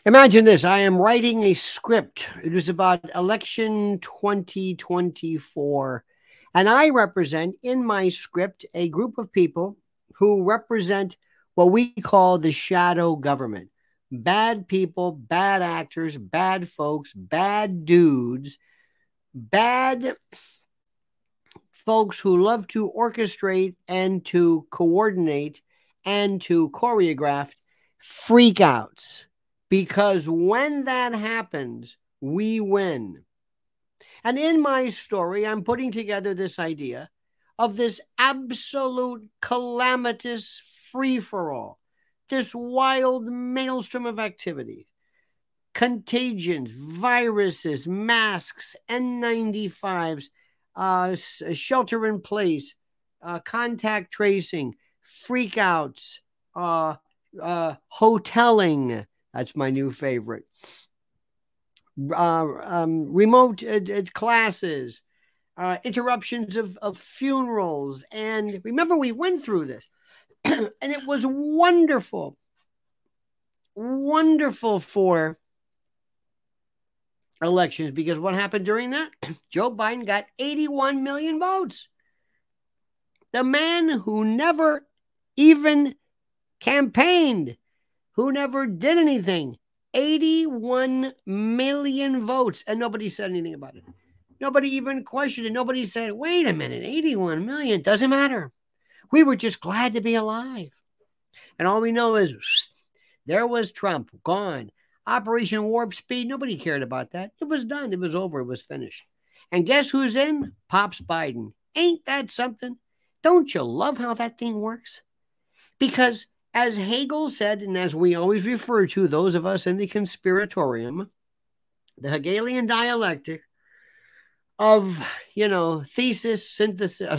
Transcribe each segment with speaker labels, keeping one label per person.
Speaker 1: Imagine this. I am writing a script. It is about election 2024. And I represent in my script a group of people who represent what we call the shadow government. Bad people, bad actors, bad folks, bad dudes, bad folks who love to orchestrate and to coordinate and to choreograph freakouts. Because when that happens, we win. And in my story, I'm putting together this idea of this absolute calamitous free-for-all, this wild maelstrom of activity, contagions, viruses, masks, N95s, shelter in place, contact tracing, freakouts, hoteling. That's my new favorite. Remote classes, interruptions of funerals. And remember, we went through this. And it was wonderful. Wonderful for elections, because what happened during that? Joe Biden got 81 million votes. The man who never even campaigned, who never did anything, 81 million votes, and nobody said anything about it. Nobody even questioned it. Nobody said, wait a minute, 81 million, doesn't matter. We were just glad to be alive. And all we know is there was Trump, gone. Operation Warp Speed, nobody cared about that. It was done. It was over. It was finished. And guess who's in? Pops Biden. Ain't that something? Don't you love how that thing works? Because as Hegel said, and as we always refer to, those of us in the conspiratorium, the Hegelian Dialectic of, thesis, antithesis,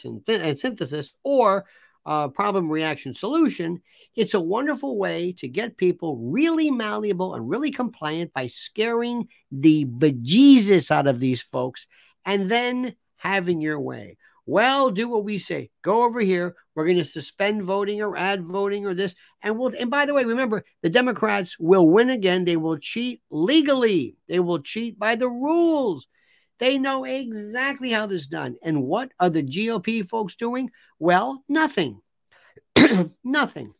Speaker 1: and synthesis, or problem, reaction, solution. It's a wonderful way to get people really malleable and really compliant by scaring the bejesus out of these folks and then having your way. Well, do what we say. Go over here. We're going to suspend voting or add voting or this. And by the way, remember, the Democrats will win again. They will cheat legally. They will cheat by the rules. They know exactly how this is done. And what are the GOP folks doing? Well, nothing. Nothing.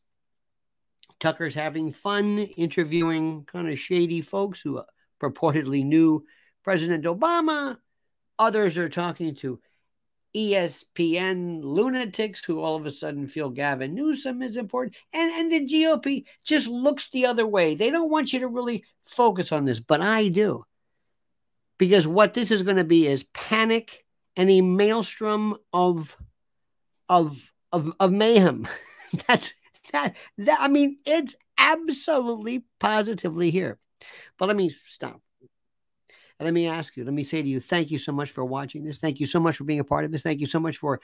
Speaker 1: Tucker's having fun interviewing kind of shady folks who purportedly knew President Obama. Others are talking to ESPN lunatics who all of a sudden feel Gavin Newsom is important. And the GOP just looks the other way. They don't want you to really focus on this, but I do. Because what this is going to be is panic and a maelstrom of mayhem. I mean, it's absolutely positively here. But let me stop. And let me ask you, let me say to you, thank you so much for watching this. Thank you so much for being a part of this. Thank you so much for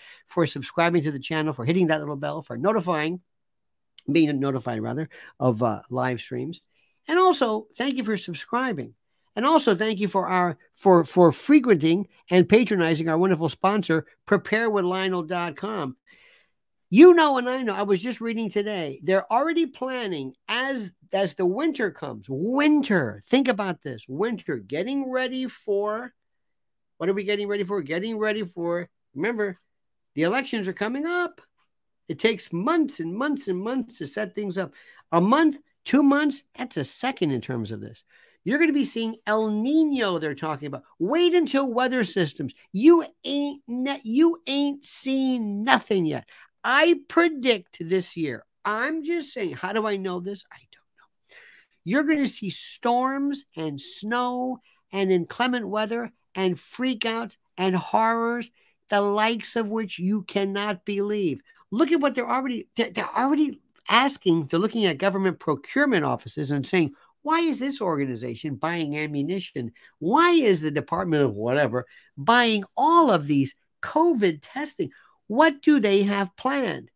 Speaker 1: subscribing to the channel, for hitting that little bell, for being notified rather, of live streams. And also, thank you for subscribing. And also, thank you for frequenting and patronizing our wonderful sponsor, preparewithlionel.com. You know, and I know, I was just reading today, they're already planning as the winter comes. Winter. Think about this. Winter. Getting ready for, what are we getting ready for? Getting ready for, remember, the elections are coming up. It takes months and months and months to set things up. A month, 2 months, that's a second in terms of this. You're going to be seeing El Nino they're talking about. Wait until weather systems. You ain't seen nothing yet. I predict this year, I'm just saying, how do I know this? I don't know. You're going to see storms and snow and inclement weather and freakouts and horrors, the likes of which you cannot believe. Look at what they're already asking. They're looking at government procurement offices and saying, why is this organization buying ammunition? Why is the Department of whatever buying all of these COVID testing? What do they have planned?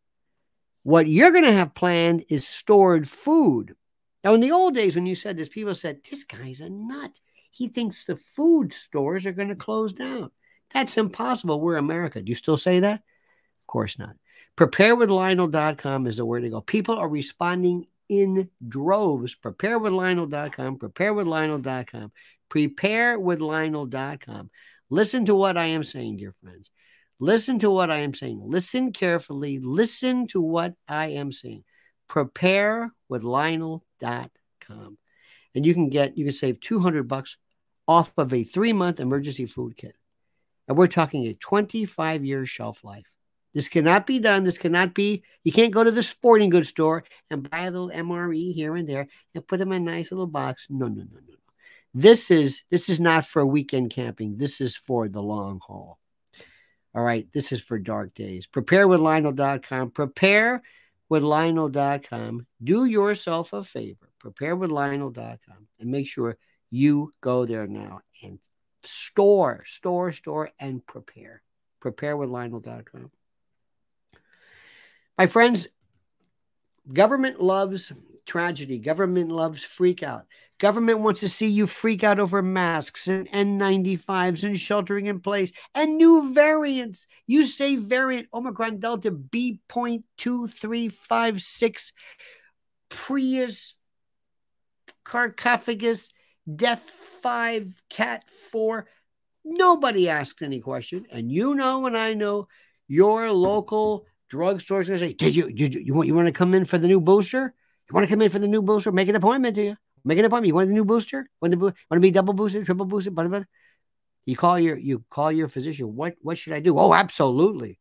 Speaker 1: What you're going to have planned is stored food. Now, in the old days, when you said this, people said, this guy's a nut. He thinks the food stores are going to close down. That's impossible. We're America. Do you still say that? Of course not. Preparewithlionel.com is the word to go. People are responding in droves. Preparewithlionel.com, preparewithlionel.com, preparewithlionel.com. Listen to what I am saying, dear friends. Listen to what I am saying. Listen carefully. Listen to what I am saying. Preparewithlionel.com. And you can save $200 off of a 3-month emergency food kit. And we're talking a 25-year shelf life. This cannot be done. This cannot be, you can't go to the sporting goods store and buy a little MRE here and there and put them in a nice little box. No, no, no, no, no. This is not for weekend camping. This is for the long haul. All right. This is for dark days. Preparewithlionel.com. Preparewithlionel.com. Do yourself a favor. Preparewithlionel.com. And make sure you go there now and store, and prepare. Preparewithlionel.com. My friends, government loves tragedy. Government loves freak out. Government wants to see you freak out over masks and N95s and sheltering in place and new variants. You say variant Omicron Delta B.2356 Prius Sarcophagus Death 5 Cat 4. Nobody asks any question. And you know and I know your local drugstore is going to say, you want to come in for the new booster? You want to come in for the new booster? Make an appointment, do you? Make an appointment. You want the new booster? Want to be double boosted, triple boosted? Blah, blah, blah. You call your physician. What should I do? Oh, absolutely.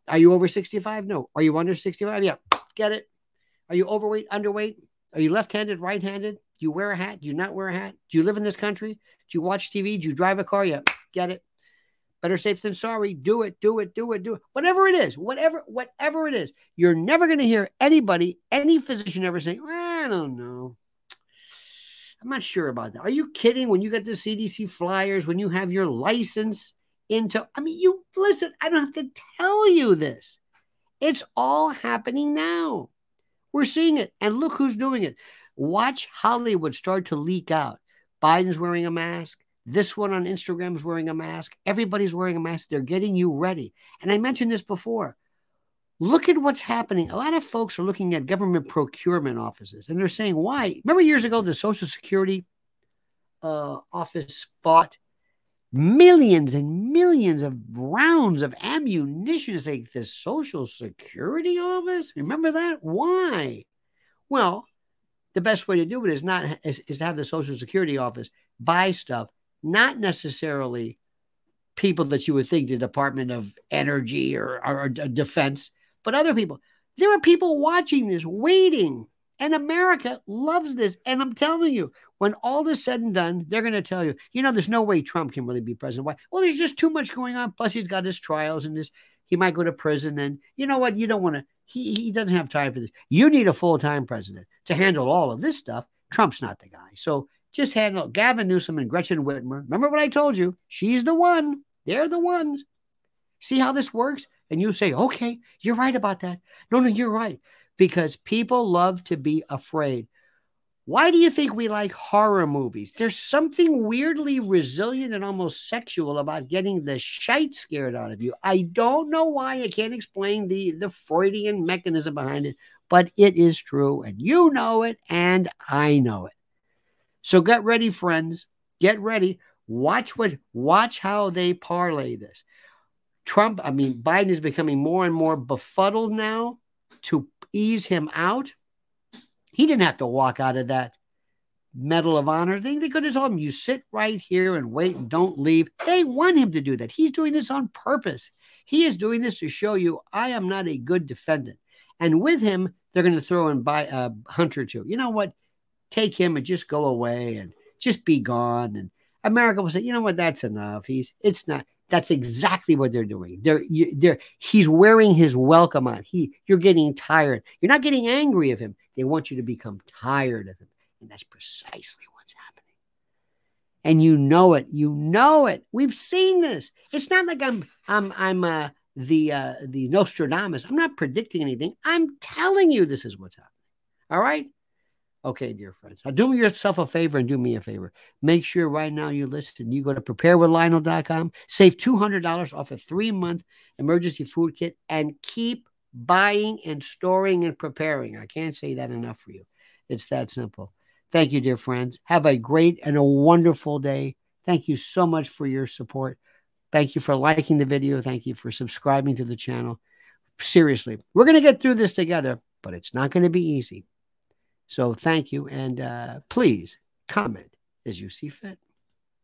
Speaker 1: Are you over 65? No. Are you under 65? Yeah. Get it. Are you overweight, underweight? Are you left-handed, right-handed? Do you wear a hat? Do you not wear a hat? Do you live in this country? Do you watch TV? Do you drive a car? Yeah. Get it. Better safe than sorry. Do it. Whatever it is, whatever it is, you're never going to hear anybody, any physician ever saying, I don't know. I'm not sure about that. Are you kidding? When you get the CDC flyers, when you have your license you listen, I don't have to tell you this. It's all happening now. We're seeing it. And look who's doing it. Watch Hollywood start to leak out. Biden's wearing a mask. This one on Instagram is wearing a mask. Everybody's wearing a mask. They're getting you ready. And I mentioned this before. Look at what's happening. A lot of folks are looking at government procurement offices, and they're saying, why? Remember years ago, the Social Security office bought millions and millions of rounds of ammunition to say the Social Security office? Remember that? Why? Well, the best way to do it is to have the Social Security office buy stuff, not necessarily people that you would think the Department of Energy or Defense, but other people. There are people watching this, waiting, and America loves this. And I'm telling you, when all is said and done, they're going to tell you, there's no way Trump can really be president. Why? Well, there's just too much going on. Plus, he's got his trials and he might go to prison. And you know what? You don't want to, he doesn't have time for this. You need a full-time president to handle all of this stuff. Trump's not the guy. So just handle Gavin Newsom and Gretchen Whitmer. Remember what I told you? She's the one. They're the ones. See how this works? And you say, okay, you're right about that. No, you're right. Because people love to be afraid. Why do you think we like horror movies? There's something weirdly resilient and almost sexual about getting the shite scared out of you. I don't know why. I can't explain the Freudian mechanism behind it, but it is true. And you know it, and I know it. So get ready, friends. Get ready. Watch how they parlay this. Biden is becoming more and more befuddled now. To ease him out, he didn't have to walk out of that Medal of Honor thing. They could have told him, you sit right here and wait and don't leave. They want him to do that. He's doing this on purpose. He is doing this to show you I am not a good defendant. And with him, they're going to throw in Hunter too. You know what? Take him and just go away and just be gone. And America will say, you know what? That's enough. It's not. That's exactly what they're doing. He's wearing his welcome on. You're getting tired. You're not getting angry of him. They want you to become tired of him. And that's precisely what's happening. And you know it. You know it. We've seen this. It's not like I'm the Nostradamus. I'm not predicting anything. I'm telling you this is what's happening. All right? Okay, dear friends. Now do yourself a favor and do me a favor. Make sure right now you listen. You go to preparewithlionel.com, save $200 off a 3-month emergency food kit, and keep buying and storing and preparing. I can't say that enough for you. It's that simple. Thank you, dear friends. Have a great and a wonderful day. Thank you so much for your support. Thank you for liking the video. Thank you for subscribing to the channel. Seriously, we're going to get through this together, but it's not going to be easy. So thank you. And please comment as you see fit.